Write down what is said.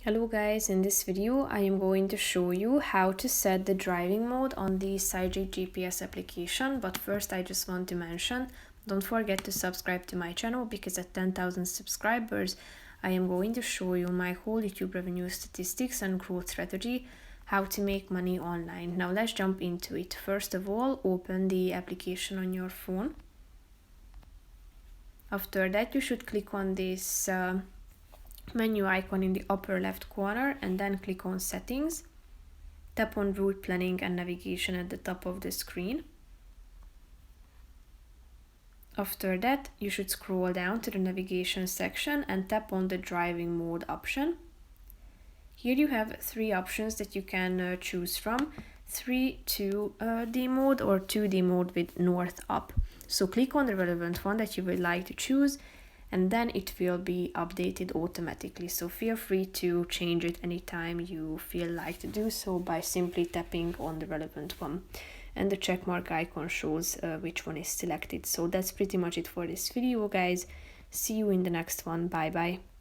Hello guys, in this video I am going to show you how to set the driving mode on the Sygic GPS application, but first I just want to mention, don't forget to subscribe to my channel because at 10,000 subscribers I am going to show you my whole YouTube revenue statistics and growth strategy, how to make money online. Now let's jump into it. First of all, open the application on your phone. After that you should click on this menu icon in the upper left corner and then click on settings. Tap on route planning and navigation at the top of the screen. After that, you should scroll down to the navigation section and tap on the driving mode option. Here you have three options that you can choose from: 3D mode or 2D mode with north up. So click on the relevant one that you would like to choose, and then it will be updated automatically. So feel free to change it anytime you feel like to do so by simply tapping on the relevant one. And the checkmark icon shows which one is selected. So that's pretty much it for this video, guys. See you in the next one. Bye bye.